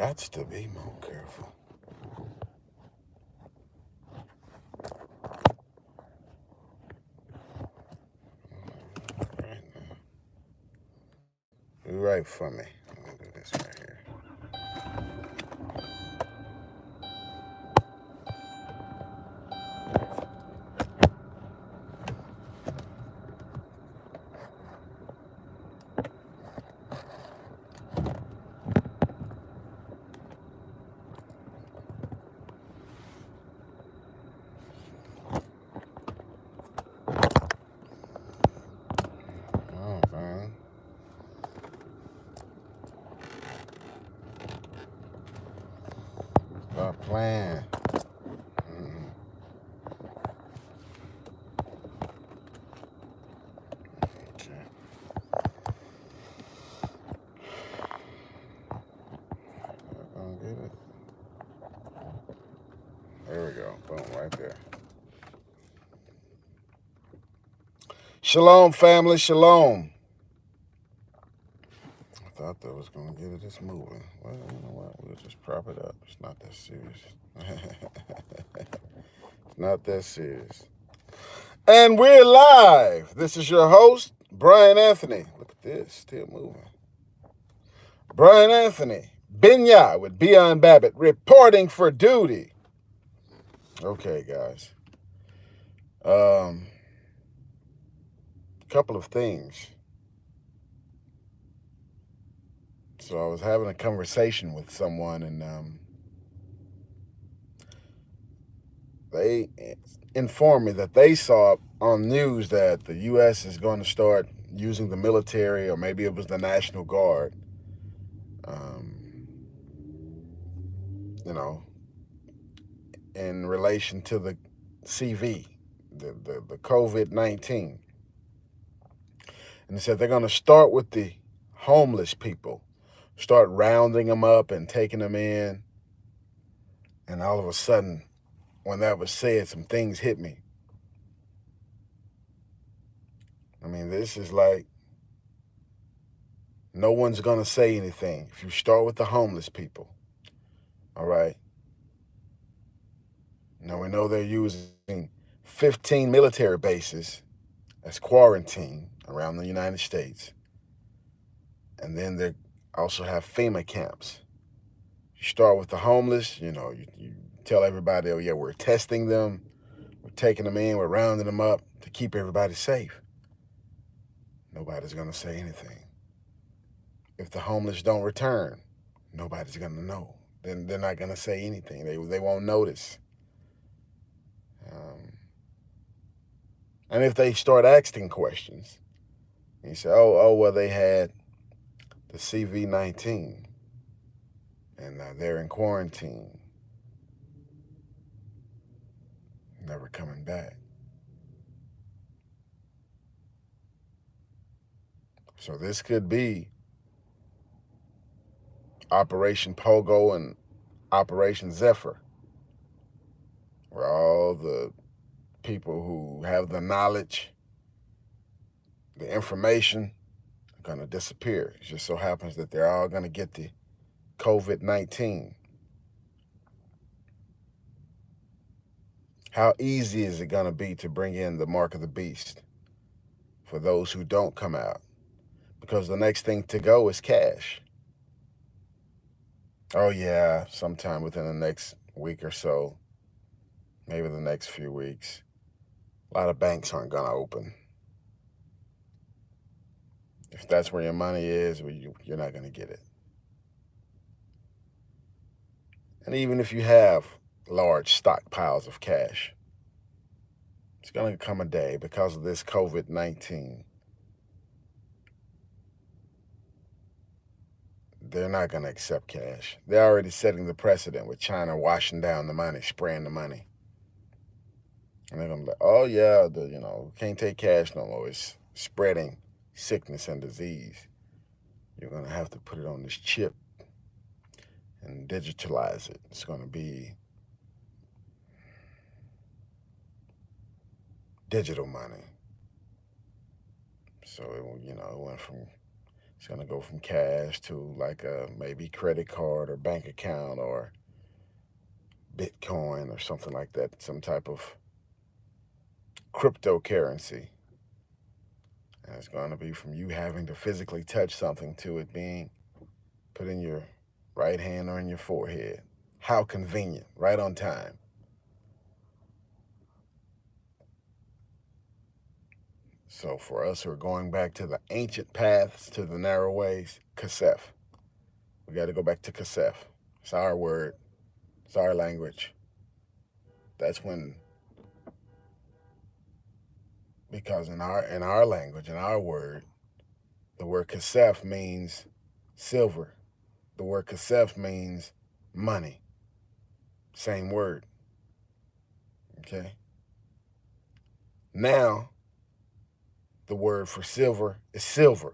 got to be more careful. Right now. Do right for me. I'm gonna do this right here. Oh, man. Start playing. Okay. Gonna get it. There we go. Boom, right there. Shalom, family. Shalom. I thought that was gonna get it. It's moving. Well, you know what? We'll just prop it up. It's not that serious. It's not that serious. And we're live. This is your host, Brian Anthony. Look at this, still moving. Brian Anthony, Binya with Beyond Babbitt, reporting for duty. Okay, guys. Couple of things. So I was having a conversation with someone, and they informed me that they saw on news that the U.S. is going to start using the military, or maybe it was the National Guard, in relation to the CV, the COVID-19. And they said they're going to start with the homeless people, start rounding them up and taking them in. And all of a sudden, when that was said, some things hit me. I mean, this is like, no one's going to say anything if you start with the homeless people. All right. Now, we know they're using 15 military bases as quarantine around the United States. And then they also have FEMA camps. You start with the homeless, you tell everybody, oh yeah, we're testing them, we're taking them in, we're rounding them up to keep everybody safe. Nobody's going to say anything. If the homeless don't return, nobody's going to know. Then they're not going to say anything. They won't notice. And if they start asking questions, you say, well, they had the CV-19 and they're in quarantine, never coming back. So this could be Operation Pogo and Operation Zephyr, where all the people who have the knowledge, the information, are going to disappear. It just so happens that they're all going to get the COVID-19. How easy is it going to be to bring in the mark of the beast for those who don't come out? Because the next thing to go is cash. Oh yeah, sometime within the next week or so, maybe the next few weeks, a lot of banks aren't going to open. If that's where your money is, you're not going to get it. And even if you have large stockpiles of cash, it's going to come a day because of this COVID-19. They're not going to accept cash. They're already setting the precedent with China washing down the money, spraying the money. And they're going to be like, oh yeah, can't take cash no more. It's spreading sickness and disease. You're going to have to put it on this chip and digitalize it. It's going to be digital money. So, it's going to go from cash to like a maybe credit card or bank account or Bitcoin or something like that, some type of cryptocurrency. And it's going to be from you having to physically touch something to it being put in your right hand or in your forehead. How convenient, right on time. So for us who are going back to the ancient paths, to the narrow ways, Kasef. We got to go back to Kasef. It's our word. It's our language. That's when, because in our language, in our word, the word Kasef means silver. The word Kasef means money. Same word. Okay? Now, the word for silver is silver.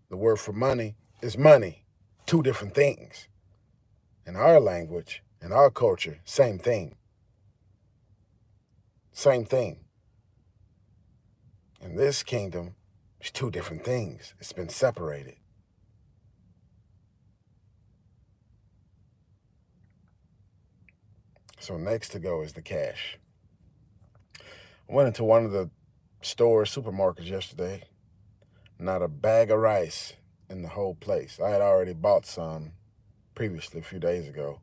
The word for money is money. Two different things. In our language, in our culture, same thing. Same thing. In this kingdom, it's two different things. It's been separated. So next to go is the cash. I went into one of the stores, supermarkets yesterday. Not a bag of rice in the whole place. I had already bought some previously a few days ago,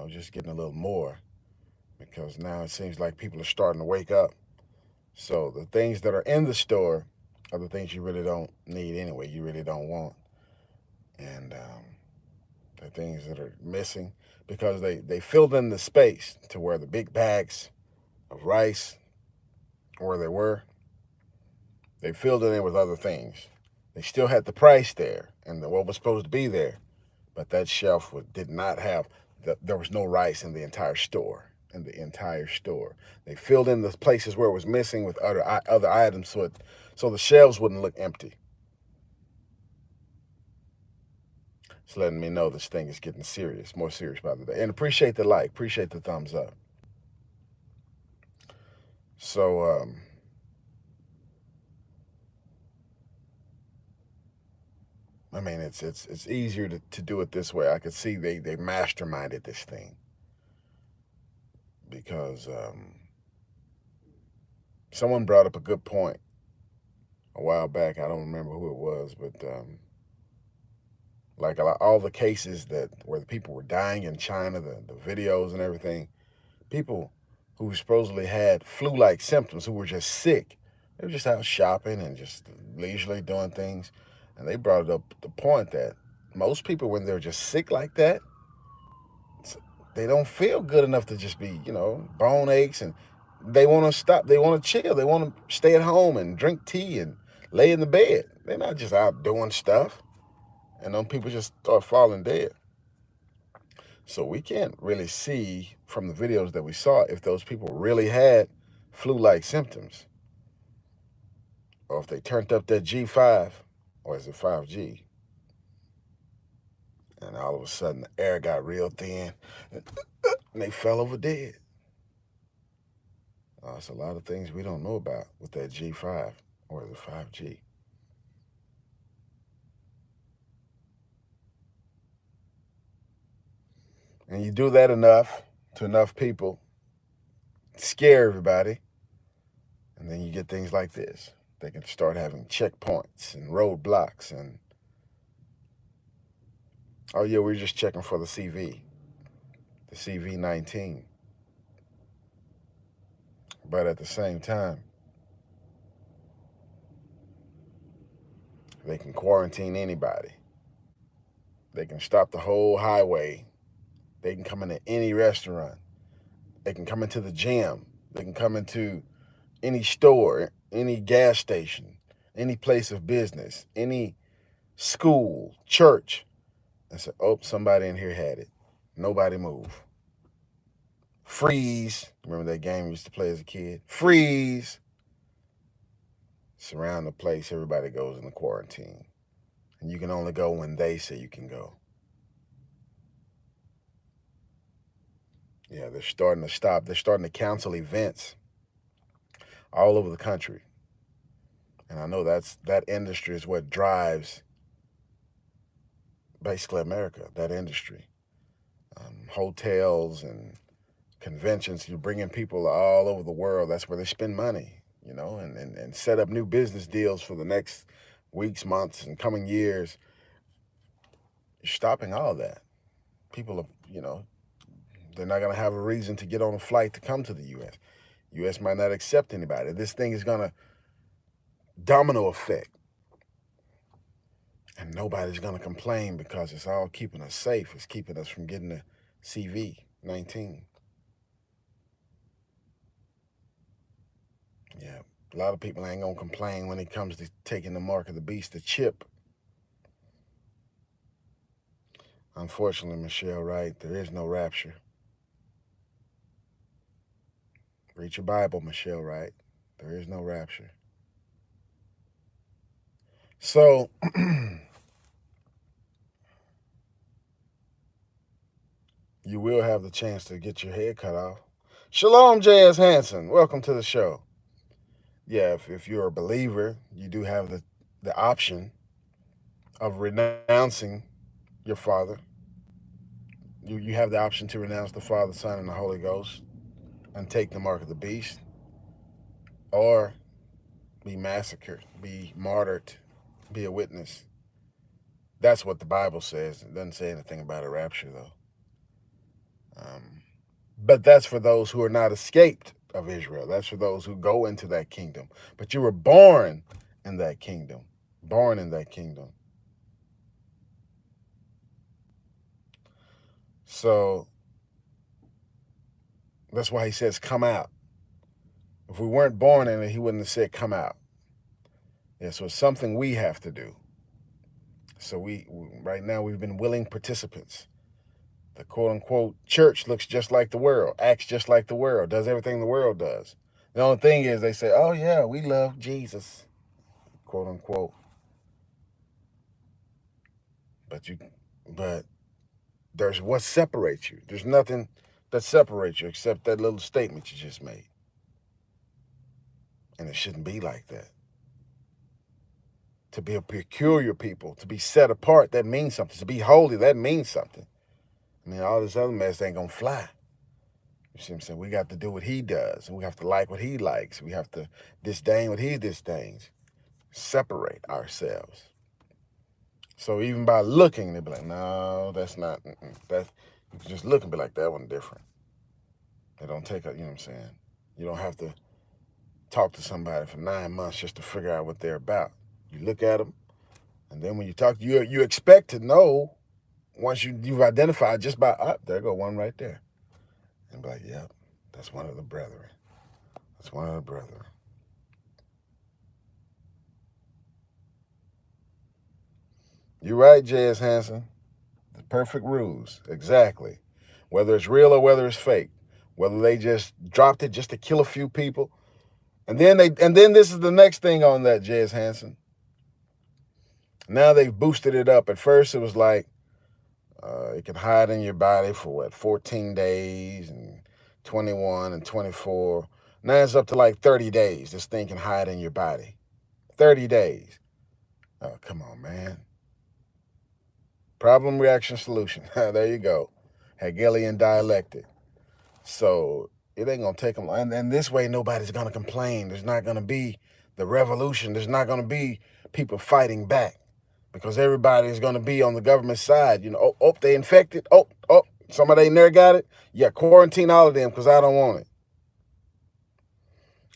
just getting a little more because now it seems like people are starting to wake up. So the things that are in the store are the things you really don't need anyway, you really don't want. And the things that are missing because they filled in the space to where the big bags of rice, where they were, they filled it in with other things. They still had the price there and what was supposed to be there, but that shelf did not have, there was no rice in the entire store. They filled in the places where it was missing with other items so the shelves wouldn't look empty. It's letting me know this thing is getting serious, more serious by the day. And appreciate the like, appreciate the thumbs up. So, I mean, it's easier to do it this way. I could see they masterminded this thing because someone brought up a good point a while back. I don't remember who it was, but like all the cases where the people were dying in China, the videos and everything, people who supposedly had flu-like symptoms, who were just sick, they were just out shopping and just leisurely doing things. And they brought up the point that most people, when they're just sick like that, they don't feel good enough to just be, bone aches, and they want to stop. They want to chill. They want to stay at home and drink tea and lay in the bed. They're not just out doing stuff. And then people just start falling dead. So we can't really see from the videos that we saw if those people really had flu-like symptoms or if they turned up that G5, or is it 5G? And all of a sudden the air got real thin and they fell over dead. It's a lot of things we don't know about with that G5 or the 5G. And you do that enough to enough people, scare everybody, and then you get things like this. They can start having checkpoints and roadblocks and, oh yeah, we're just checking for the CV -19. But at the same time, they can quarantine anybody. They can stop the whole highway. They can come into any restaurant. They can come into the gym. They can come into any store, any gas station, any place of business, any school, church, and say, oh, somebody in here had it. Nobody move. Freeze. Remember that game we used to play as a kid? Freeze. Surround the place. Everybody goes into quarantine. And you can only go when they say you can go. Yeah, they're starting to stop. They're starting to cancel events all over the country. And I know that industry is what drives basically America, that industry. Hotels and conventions, you're bringing people all over the world. That's where they spend money, and set up new business deals for the next weeks, months, and coming years. You're stopping all that. People are, they're not going to have a reason to get on a flight to come to the U.S. U.S. might not accept anybody. This thing is going to domino effect. And nobody's going to complain because it's all keeping us safe. It's keeping us from getting the CV-19. Yeah, a lot of people ain't going to complain when it comes to taking the mark of the beast, the chip. Unfortunately, Michelle Wright, there is no rapture. Read your Bible, Michelle Wright. There is no rapture. So, you will have the chance to get your head cut off. Shalom, J.S. Hansen. Welcome to the show. Yeah, if you're a believer, you do have the option of renouncing your father. You have the option to renounce the Father, Son, and the Holy Ghost and take the mark of the beast, or be massacred, be martyred, be a witness. That's what the Bible says. It doesn't say anything about a rapture, though. But that's for those who are not escaped of Israel. That's for those who go into that kingdom. But you were born in that kingdom. Born in that kingdom. So that's why he says, come out. If we weren't born in it, he wouldn't have said, come out. Yeah, so it's something we have to do. So we right now, we've been willing participants. The quote-unquote church looks just like the world, acts just like the world, does everything the world does. The only thing is they say, oh, yeah, we love Jesus, quote-unquote. But there's what separates you. There's nothing that separates you except that little statement you just made. And it shouldn't be like that. To be a peculiar people, to be set apart, that means something. To be holy, that means something. I mean, all this other mess ain't gonna fly. You see what I'm saying? We got to do what he does, and we have to like what he likes. We have to disdain what he disdains. Separate ourselves. So even by looking, they'll be like, no, that's not, that's, you can just look and be like, that one different. They don't take a, you know what I'm saying? You don't have to talk to somebody for 9 months just to figure out what they're about. You look at them, and then when you talk, you expect to know once you've identified just by, there go one right there. And be like, yeah, that's one of the brethren. That's one of the brethren. You're right, J.S. Hansen. The perfect ruse, exactly. Whether it's real or whether it's fake. Whether they just dropped it just to kill a few people. And then this is the next thing on that, J.S. Hansen. Now they've boosted it up. At first it was like, it can hide in your body for 14 days and 21 and 24. Now it's up to like 30 days. This thing can hide in your body. 30 days. Oh, come on, man. Problem, reaction, solution. There you go. Hegelian dialectic. So it ain't going to take them long. And this way, nobody's going to complain. There's not going to be the revolution. There's not going to be people fighting back because everybody's going to be on the government side. They infected. Somebody in there got it. Yeah, quarantine all of them because I don't want it.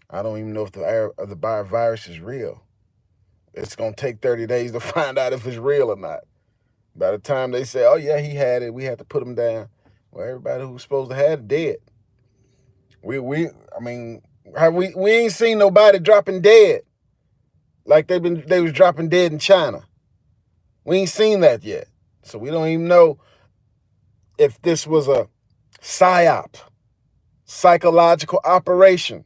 I don't even know if the virus is real. It's going to take 30 days to find out if it's real or not. By the time they say, oh, yeah, he had it, we had to put him down. Well, everybody who was supposed to have it dead. We ain't seen nobody dropping dead like they was dropping dead in China. We ain't seen that yet. So we don't even know if this was a psyop, psychological operation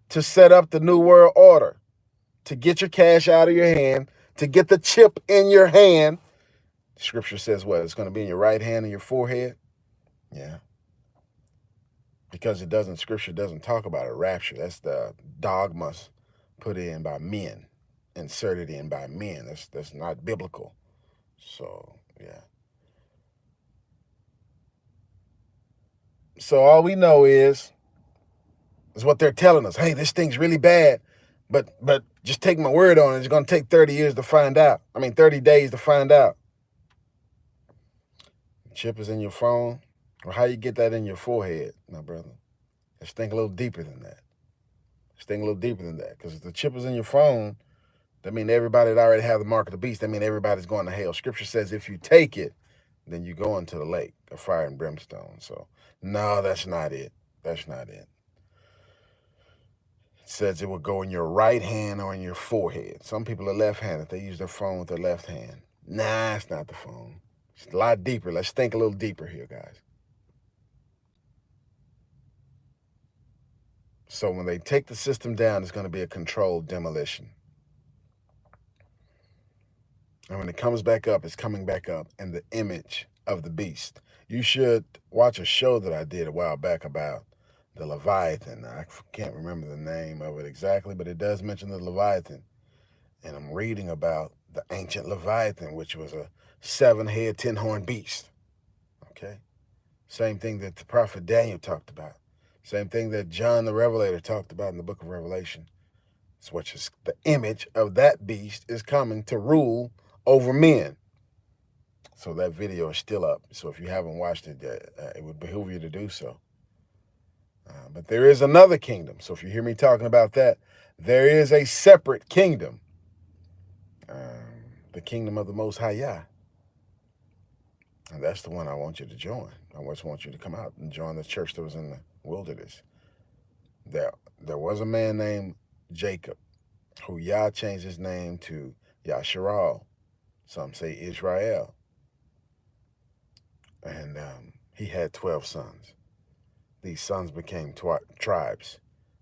to set up the New World Order, to get your cash out of your hand, to get the chip in your hand. Scripture says what? It's going to be in your right hand and your forehead? Yeah. Because Scripture doesn't talk about a rapture. That's the dogmas put in by men, inserted in by men. That's not biblical. So, yeah. So all we know is what they're telling us. Hey, this thing's really bad, but just take my word on it. It's going to take 30 years to find out. 30 days to find out. The chip is in your phone. Or how you get that in your forehead, my brother? Let's think a little deeper than that. Because if the chip is in your phone, that means everybody that already have the mark of the beast. That means everybody's going to hell. Scripture says if you take it, then you go into the lake of fire and brimstone. So, no, that's not it. That's not it. It says it will go in your right hand or in your forehead. Some people are left-handed. They use their phone with their left hand. Nah, it's not the phone. It's a lot deeper. Let's think a little deeper here, guys. So when they take the system down, it's going to be a controlled demolition. And when it comes back up, it's coming back up in the image of the beast. You should watch a show that I did a while back about the Leviathan. I can't remember the name of it exactly, but it does mention the Leviathan. And I'm reading about the ancient Leviathan, which was a 7-head, 10-horn beast. Okay? Same thing that the prophet Daniel talked about. Same thing that John the Revelator talked about in the book of Revelation. It's which is the image of that beast is coming to rule over men. So that video is still up. So if you haven't watched it yet, it would behoove you to do so. But there is another kingdom. So if you hear me talking about that, there is a separate kingdom. The kingdom of the Most High Yah. And that's the one I want you to join. I just want you to come out and join the church that was in the wilderness. There was a man named Jacob, who Yah changed his name to Yasharal. Some say Israel. And he had 12 sons. These sons became tribes.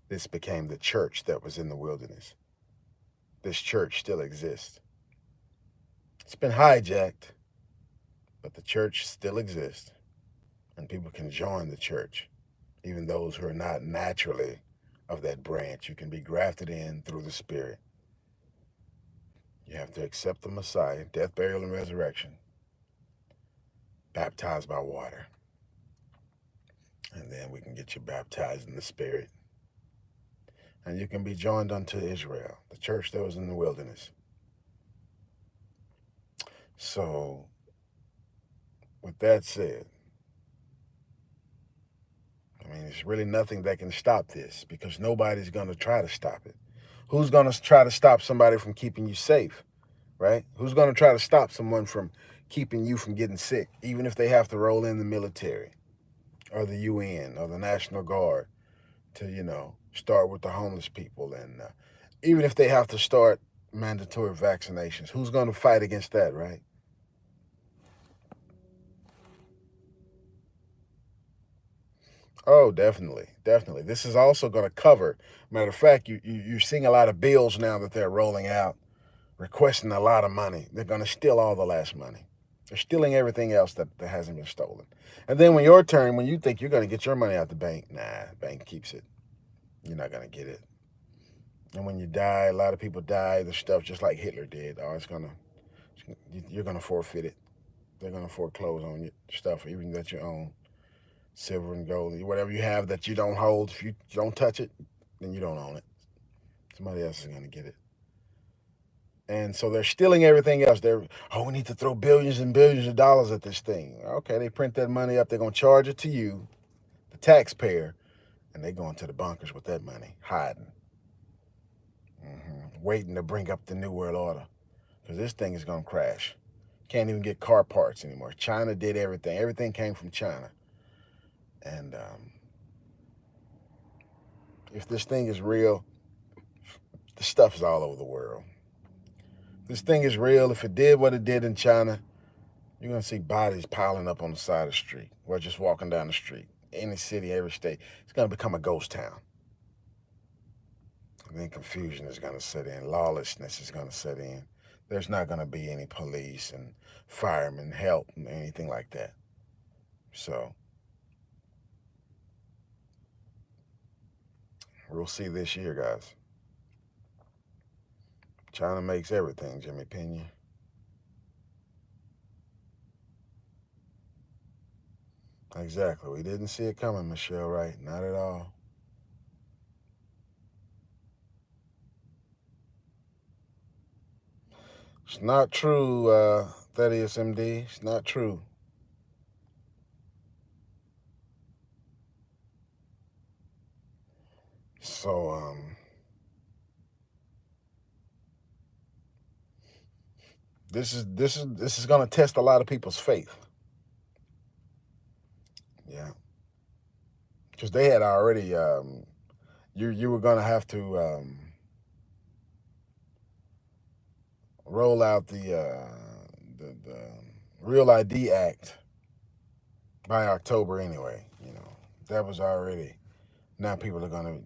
This became the church that was in the wilderness. This church still exists. It's been hijacked, but the church still exists. And people can join the church, even those who are not naturally of that branch. You can be grafted in through the Spirit. You have to accept the Messiah, death, burial, and resurrection, baptized by water. And then we can get you baptized in the Spirit. And you can be joined unto Israel, the church that was in the wilderness. So, with that said, there's really nothing that can stop this because nobody's going to try to stop it. Who's going to try to stop somebody from keeping you safe, right? Who's going to try to stop someone from keeping you from getting sick, even if they have to roll in the military or the UN or the National Guard to, start with the homeless people, and even if they have to start mandatory vaccinations, who's going to fight against that, right? Oh, definitely. This is also going to cover. Matter of fact, you're seeing a lot of bills now that they're rolling out, requesting a lot of money. They're going to steal all the last money. They're stealing everything else that hasn't been stolen. And then when your turn, when you think you're going to get your money out the bank, nah, the bank keeps it. You're not going to get it. And when you die, a lot of people die. The stuff just like Hitler did. You're going to forfeit it. They're going to foreclose on your stuff, even that you own. Silver and gold, whatever you have that you don't hold, if you don't touch it, then you don't own it. Somebody else is going to get it. And so they're stealing everything else. We need to throw billions and billions of dollars at this thing. Okay, they print that money up. They're going to charge it to you, the taxpayer, and they're going to the bunkers with that money, hiding, waiting to bring up the New World Order, because this thing is going to crash. Can't even get car parts anymore. China did everything. Everything came from China. And if this thing is real, the stuff is all over the world. This thing is real. If it did what it did in China, you're going to see bodies piling up on the side of the street. We're just walking down the street. Any city, every state. It's going to become a ghost town. And then confusion is going to set in. Lawlessness is going to set in. There's not going to be any police and firemen, help, and anything like that. So, we'll see this year, guys. China makes everything, Jimmy Pena. Exactly. We didn't see it coming, Michelle Wright. Not at all. It's not true, Thaddeus MD. It's not true. So, this is going to test a lot of people's faith. Yeah, because they had already you were going to have to roll out the Real ID Act by October anyway. That was already. Now people are gonna,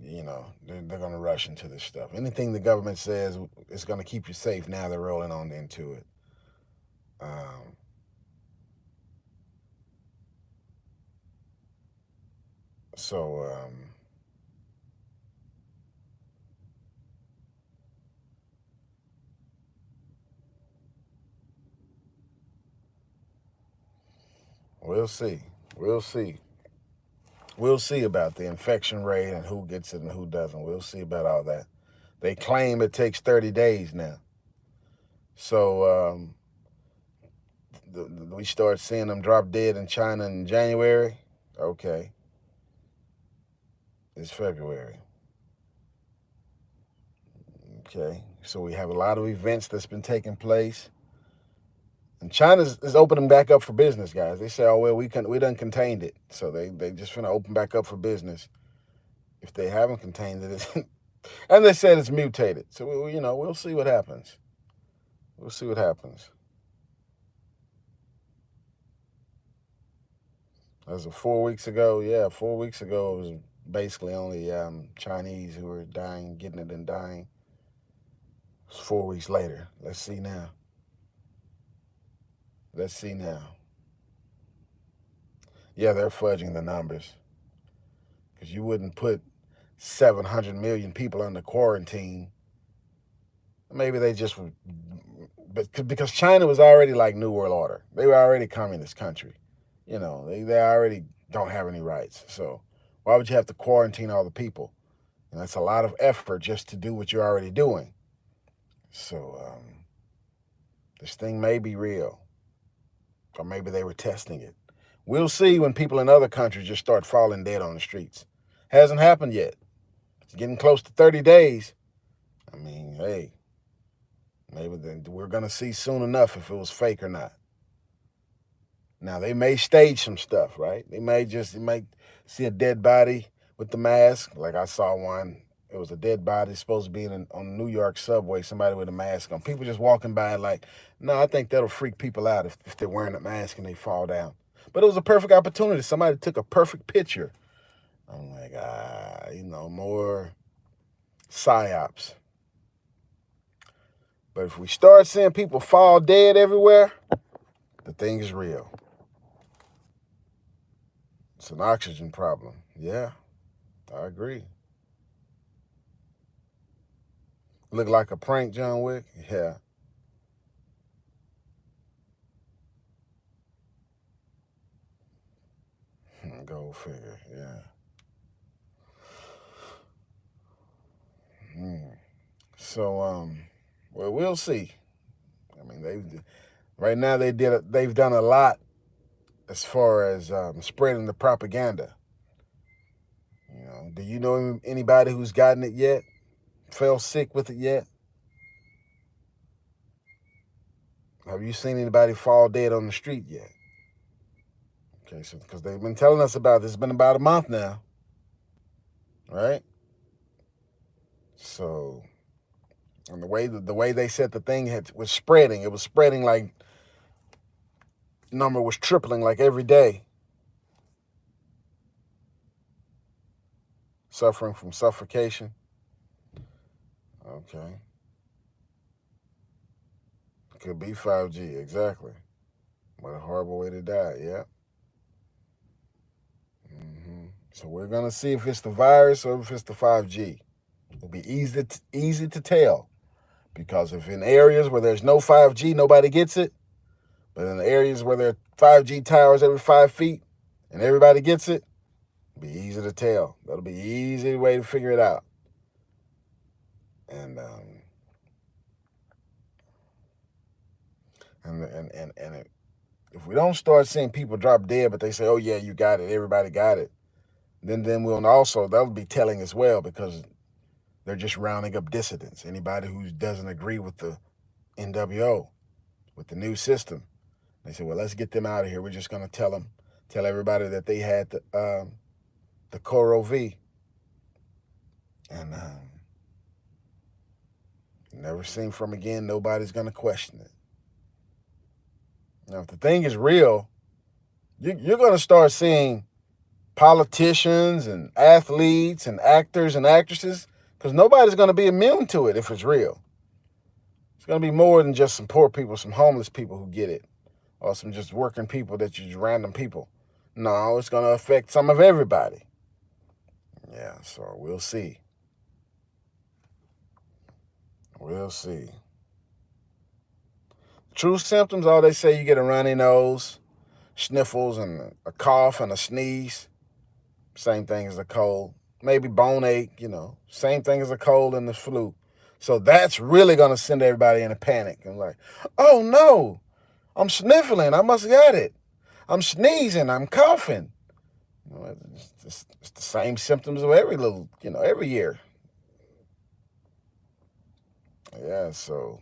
they're gonna rush into this stuff. Anything the government says is gonna keep you safe. Now they're rolling on into it. Um, so we'll see. We'll see. We'll see about the infection rate and who gets it and who doesn't. We'll see about all that. They claim it takes 30 days now. So we start seeing them drop dead in China in January. Okay, it's February. Okay, so we have a lot of events that's been taking place. And China is opening back up for business, guys. They say, "Oh well, we done contained it," so they just finna open back up for business. If they haven't contained it, and they said it's mutated, so we'll see what happens. We'll see what happens. As of 4 weeks ago, yeah, 4 weeks ago it was basically only Chinese who were dying, getting it and dying. It's 4 weeks later. Let's see now. Let's see now. Yeah, they're fudging the numbers because you wouldn't put 700 million people under quarantine. Maybe they just would, but because China was already like New World Order. They were already a communist country. They already don't have any rights. So why would you have to quarantine all the people? And that's a lot of effort just to do what you're already doing. So this thing may be real, or maybe they were testing it. We'll see when people in other countries just start falling dead on the streets. Hasn't happened yet. It's getting close to 30 days. I mean, hey, maybe we're going to see soon enough if it was fake or not. Now, they may stage some stuff, right? They might see a dead body with the mask. Like I saw one. It was a dead body supposed to be on the New York subway, somebody with a mask on. People just walking by like, no, I think that'll freak people out if they're wearing a mask and they fall down. But it was a perfect opportunity. Somebody took a perfect picture. I'm like, more psyops. But if we start seeing people fall dead everywhere, the thing is real. It's an oxygen problem. Yeah, I agree. Look like a prank, John Wick? Yeah. Go figure, yeah. So, well, we'll see. I mean, right now they've done a lot as far as spreading the propaganda. Do you know anybody who's gotten it yet? Fell sick with it yet? Have you seen anybody fall dead on the street yet? Okay, so because they've been telling us about this, it's been about a month now, right? So, and the way they said the thing was spreading, it was spreading like number was tripling like every day. Suffering from suffocation. Okay. Could be 5G, exactly. What a horrible way to die, yeah. So we're gonna see if it's the virus or if it's the 5G. It'll be easy to tell because if in areas where there's no 5G, nobody gets it, but in the areas where there are 5G towers every 5 feet, and everybody gets it, it'll be easy to tell. That'll be an easy way to figure it out. And if we don't start seeing people drop dead, but they say, "Oh yeah, you got it, everybody got it," then we'll also, that'll be telling as well, because they're just rounding up dissidents. Anybody who doesn't agree with the NWO, with the new system, they say, "Well, let's get them out of here. We're just going to tell everybody that they had the Coro V, and never seen from again. Nobody's going to question it." Now, if the thing is real, you're going to start seeing politicians and athletes and actors and actresses, because nobody's going to be immune to it if it's real. It's going to be more than just some poor people, some homeless people who get it, or some just working people that you just random people. No, it's going to affect some of everybody. Yeah, so we'll see. We'll see. True symptoms, all they say, you get a runny nose, sniffles, and a cough and a sneeze. Same thing as a cold. Maybe bone ache, same thing as a cold and the flu. So that's really going to send everybody in a panic. And like, oh no, I'm sniffling, I must have got it. I'm sneezing, I'm coughing. It's the same symptoms of every year. Yeah, so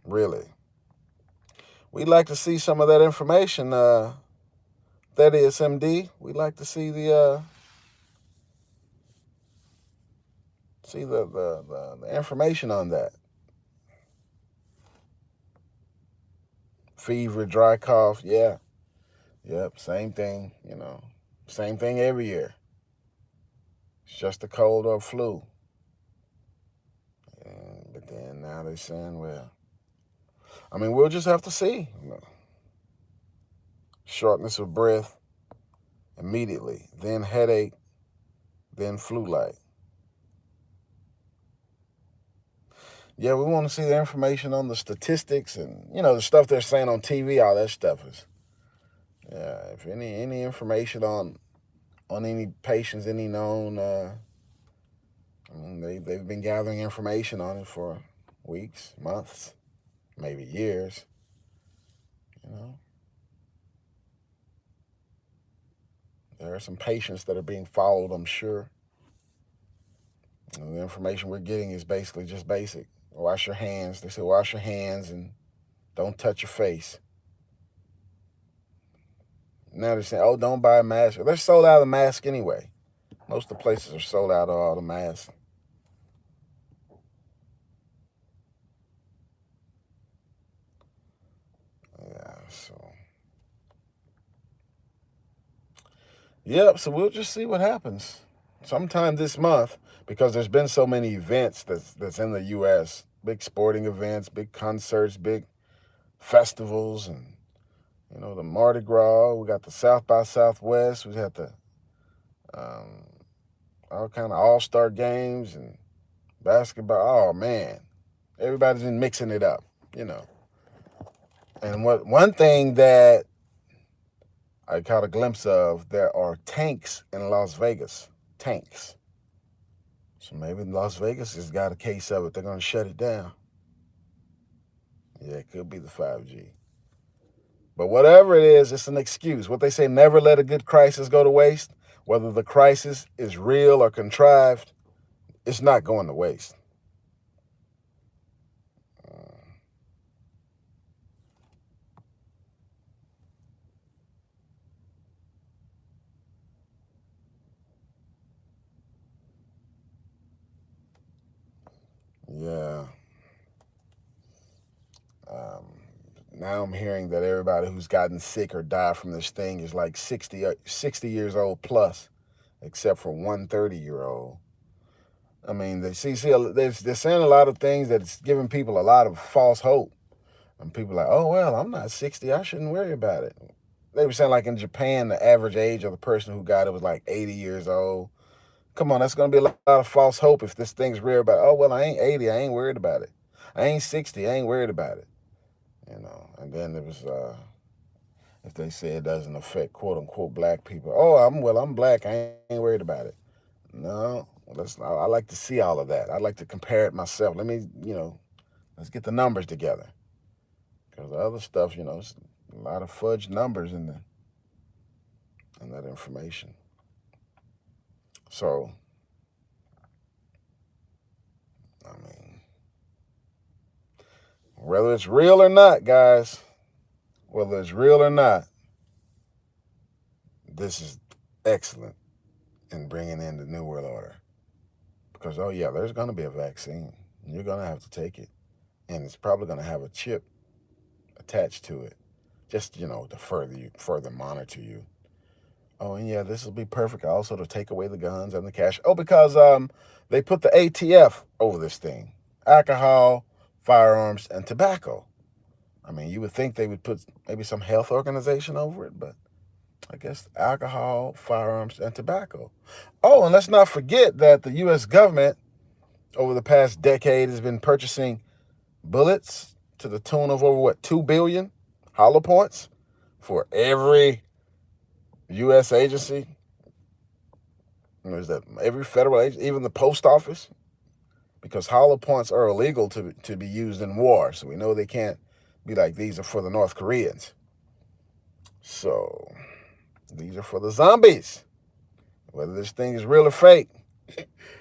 really, we'd like to see some of that information. That is MD. We'd like to see the information on that. Fever, dry cough, yeah. Yep, same thing, same thing every year. It's just a cold or flu. But then now they're saying, well, we'll just have to see. Shortness of breath immediately, then headache, then flu-like. Yeah, we want to see the information on the statistics and, the stuff they're saying on TV, all that stuff is, yeah, if any information on any patients, any known, they've been gathering information on it for weeks, months, maybe years, There are some patients that are being followed, I'm sure. And the information we're getting is basically just basic. Wash your hands. They say wash your hands and don't touch your face. Now they're saying, oh, don't buy a mask. They're sold out of masks anyway. Most of the places are sold out of all the masks. Yeah, so. Yep, so we'll just see what happens. Sometime this month, because there's been so many events that's in the U.S., big sporting events, big concerts, big festivals, and, the Mardi Gras. We got the South by Southwest. We got the all kind of all-star games and basketball. Oh, man. Everybody's been mixing it up, And one thing that I caught a glimpse of, there are tanks in Las Vegas. Tanks. So maybe Las Vegas has got a case of it. They're going to shut it down. Yeah, it could be the 5G. But whatever it is, it's an excuse. What they say, never let a good crisis go to waste. Whether the crisis is real or contrived, it's not going to waste. Yeah. Now I'm hearing that everybody who's gotten sick or died from this thing is like 60 years old plus, except for one 30-year-old. They're saying a lot of things that's giving people a lot of false hope. And people are like, oh, well, I'm not 60. I shouldn't worry about it. They were saying like in Japan, the average age of the person who got it was like 80 years old. Come on, that's going to be a lot of false hope if this thing's real about, oh, well, I ain't 80. I ain't worried about it. I ain't 60. I ain't worried about it. And then there was, if they say it doesn't affect quote unquote black people, oh, I'm black. I ain't worried about it. No, I like to see all of that. I like to compare it myself. Let me, let's get the numbers together. Because the other stuff, it's a lot of fudge numbers in that information. So, I mean, whether it's real or not, guys, whether it's real or not, this is excellent in bringing in the New World Order. Because, oh, yeah, there's going to be a vaccine. You're going to have to take it. And it's probably going to have a chip attached to it. Just, to further monitor you. Oh, and yeah, this will be perfect also to take away the guns and the cash. Oh, because they put the ATF over this thing. Alcohol, firearms, and tobacco. I mean, you would think they would put maybe some health organization over it, but I guess alcohol, firearms, and tobacco. Oh, and let's not forget that the U.S. government over the past decade has been purchasing bullets to the tune of over, 2 billion hollow points for every U.S. agency. Is that every federal agency, even the post office? Because hollow points are illegal to be used in war. So we know they can't be like, these are for the North Koreans. So these are for the zombies. Whether this thing is real or fake.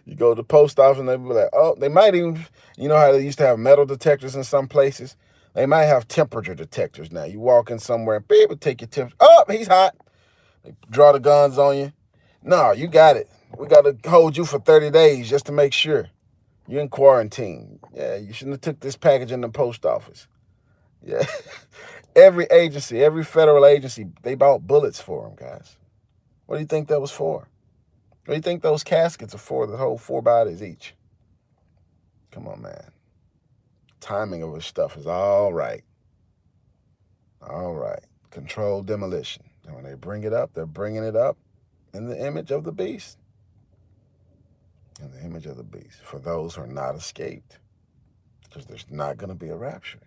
You go to the post office and they be like, oh, they might even, how they used to have metal detectors in some places? They might have temperature detectors now. You walk in somewhere and people take your temperature. Oh, he's hot. They draw the guns on you. No, you got it. We got to hold you for 30 days just to make sure. You're in quarantine. Yeah, you shouldn't have took this package in the post office. Yeah. Every agency, every federal agency, they bought bullets for them, guys. What do you think that was for? What do you think those caskets are for that hold 4 bodies each? Come on, man. Timing of this stuff is all right. All right. Controlled demolition. And when they bring it up, they're bringing it up in the image of the beast. In the image of the beast. For those who are not escaped. Because there's not going to be a rapture.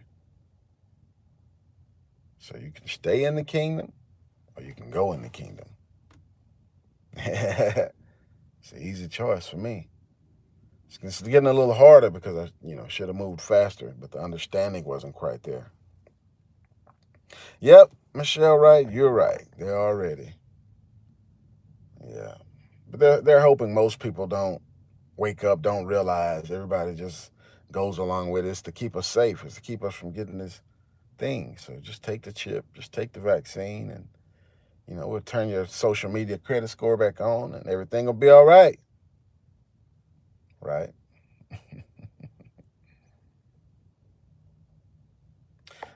So you can stay in the kingdom or you can go in the kingdom. It's an easy choice for me. It's getting a little harder because I, should have moved faster, but the understanding wasn't quite there. Yep, Michelle, right? You're right. They're already. Yeah. But they're hoping most people don't wake up, don't realize. Everybody just goes along with it. It's to keep us safe. It's to keep us from getting this thing. So just take the chip, just take the vaccine, and, we'll turn your social media credit score back on and everything will be all right. Right?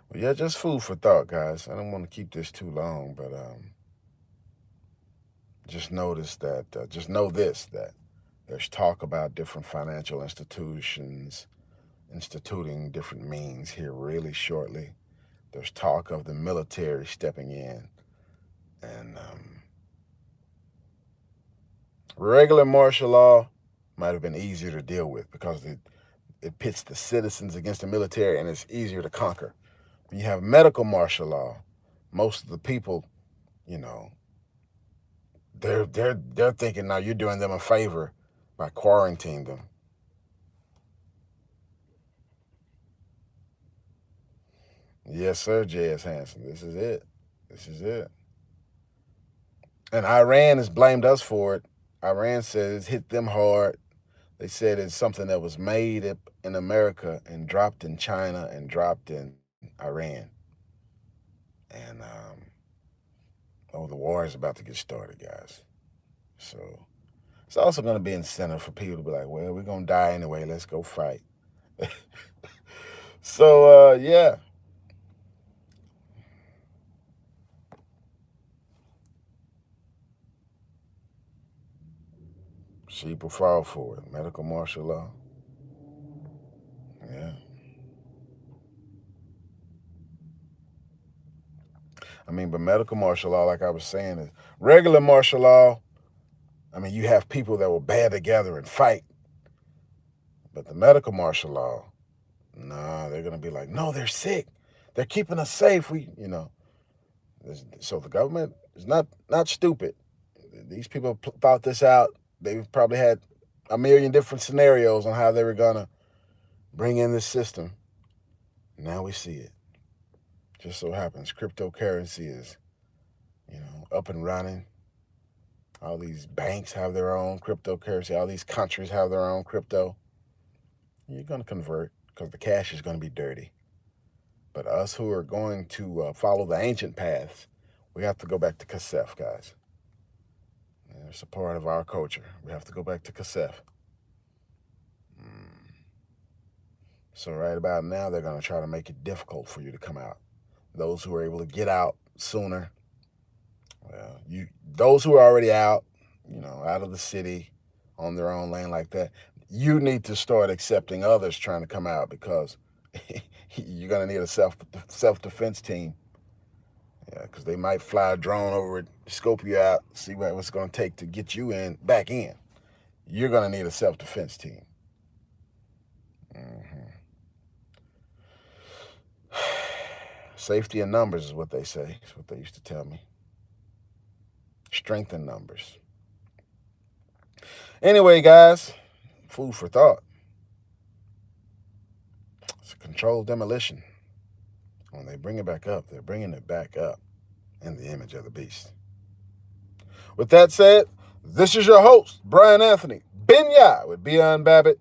Well, yeah, just food for thought, guys. I don't want to keep this too long, but just know this, that there's talk about different financial institutions instituting different means here really shortly. There's talk of the military stepping in, and regular martial law might have been easier to deal with because it pits the citizens against the military and it's easier to conquer. When you have medical martial law, most of the people, they're thinking now you're doing them a favor by quarantining them. Yes, sir, J.S. Hansen. This is it. This is it. And Iran has blamed us for it. Iran says it's hit them hard. They said it's something that was made in America and dropped in China and dropped in Iran. And, the war is about to get started, guys. So it's also going to be incentive for people to be like, well, we're going to die anyway. Let's go fight. So, yeah. Sheep will fall for it. Medical martial law. Yeah. But medical martial law, like I was saying, is regular martial law. You have people that will band together and fight. But the medical martial law, Nah, they're going to be like, no, they're sick. They're keeping us safe. So the government is not stupid. These people thought this out. They've probably had a million different scenarios on how they were going to bring in this system. Now we see it. Just so happens cryptocurrency is, up and running. All these banks have their own cryptocurrency. All these countries have their own crypto. You're going to convert because the cash is going to be dirty. But us who are going to follow the ancient paths, we have to go back to Kasef, guys. It's a part of our culture. We have to go back to Kasef. So right about now, they're going to try to make it difficult for you to come out. Those who are able to get out sooner, well, those who are already out, out of the city on their own land like that, you need to start accepting others trying to come out because you're going to need a self-defense team. Yeah, because they might fly a drone over it, scope you out, see what it's going to take to get you back in. You're going to need a self-defense team. Safety in numbers is what they say. It's what they used to tell me. Strength in numbers. Anyway, guys, food for thought. It's a controlled demolition. When they bring it back up, they're bringing it back up in the image of the beast. With that said, this is your host, Brian Anthony Binyah with Beyond Babbitt,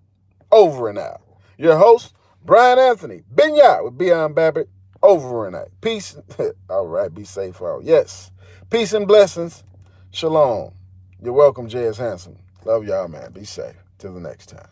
over and out. Your host, Brian Anthony Binyah with Beyond Babbitt, over and out. Peace. All right, be safe, all. Yes. Peace and blessings. Shalom. You're welcome, J.S. Hanson. Love y'all, man. Be safe. Till the next time.